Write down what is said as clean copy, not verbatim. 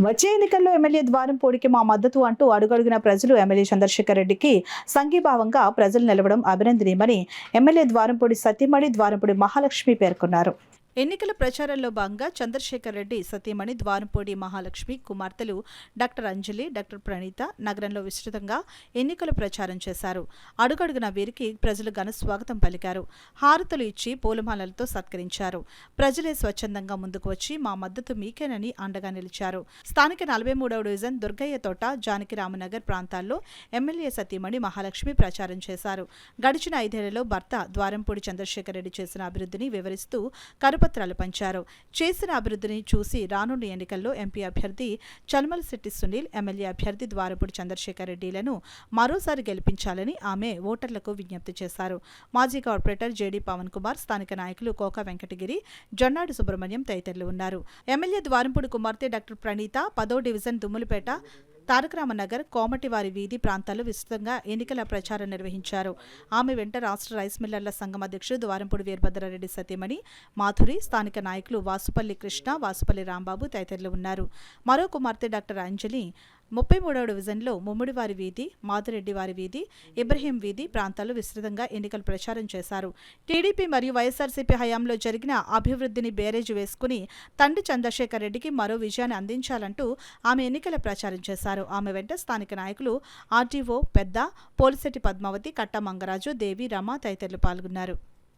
వచ్చే ఎన్నికల్లో ఎమ్మెల్యే ద్వారంపూడికి మా మద్దతు అంటూ అడుగడుగున ప్రజలు ఎమ్మెల్యే చంద్రశేఖర్ రెడ్డికి సంఘీభావంగా ప్రజలు నిలవడం అభినందనీయమని ఎమ్మెల్యే ద్వారంపూడి సతీమణి ద్వారంపూడి మహాలక్ష్మి పేర్కొన్నారు. ఎన్నికల ప్రచారంలో భాగంగా చంద్రశేఖర్ రెడ్డి సతీమణి ద్వారంపూడి మహాలక్ష్మి కుమార్తెలు డాక్టర్ అంజలి, డాక్టర్ ప్రణీత నగరంలో విస్తృతంగా ఎన్నికల ప్రచారం చేశారు. అడుగడుగున వీరికి ప్రజలు ఘన స్వాగతం పలికారు. హారతులు ఇచ్చి పూలమాలలతో సత్కరించారు. ప్రజలే స్వచ్ఛందంగా ముందుకు వచ్చి మా మద్దతు మీకేనని అండగా నిలిచారు. స్థానిక 43వ డివిజన్ దుర్గయ్య తోట, జానకిరామనగర్ ప్రాంతాల్లో ఎమ్మెల్యే సతీమణి మహాలక్ష్మి ప్రచారం చేశారు. గడిచిన 5 ఏళ్లలో భర్త ద్వారంపూడి చంద్రశేఖర్ రెడ్డి చేసిన అభివృద్ధిని వివరిస్తూ కరపత్రాలు పంచారు. చేసిన అభివృద్ధిని చూసి రానున్న ఎన్నికల్లో ఎంపీ అభ్యర్థి చల్మలశెట్టి సునీల్, ఎమ్మెల్యే అభ్యర్థి ద్వారంపూడి చంద్రశేఖర్ రెడ్డిలను మరోసారి గెలిపించాలని ఆమె ఓటర్లకు విజ్ఞప్తి చేశారు. మాజీ కార్పొరేటర్ జేడీ పవన్ కుమార్, స్థానిక నాయకులు కోక వెంకటగిరి, జొన్నాడు సుబ్రహ్మణ్యం తదితరులు ఉన్నారు. ఎమ్మెల్యే ద్వారంపూడి కుమార్తె డాక్టర్ ప్రణీత 10వ డివిజన్ దుమ్ములపేట, తారకరామనగర్, కోమటివారి వీధి ప్రాంతాల్లో విస్తృతంగా ఎన్నికల ప్రచారం నిర్వహించారు. ఆమె వెంట రాష్ట్ర రైస్ మిల్లర్ల సంఘం అధ్యక్షుడు ద్వారంపూడి వీరభద్రారెడ్డి సతీమణి మాధురి, స్థానిక నాయకులు వాసుపల్లి కృష్ణ, వాసుపల్లి రాంబాబు తదితరులు ఉన్నారు. మరో కుమార్తె డాక్టర్ అంజలి 33వ డివిజన్లో ముమ్మిడివారి వీధి, మాధురెడ్డివారి వీధి, ఇబ్రహీం వీధి ప్రాంతాల్లో విస్తృతంగా ఎన్నికల ప్రచారం చేశారు. టీడీపీ మరియు వైఎస్ఆర్సీపీ హయాంలో జరిగిన అభివృద్ధిని బేరేజు వేసుకుని తండ్రి చంద్రశేఖర్ రెడ్డికి మరో విజయాన్ని అందించాలంటూ ఆమె ఎన్నికల ప్రచారం చేశారు. ఆమె వెంట స్థానిక నాయకులు ఆర్టీఓ పెద్ద, పోలిశెట్టి పద్మావతి, కట్ట మంగరాజు, దేవి, రమ తదితరులు పాల్గొన్నారు.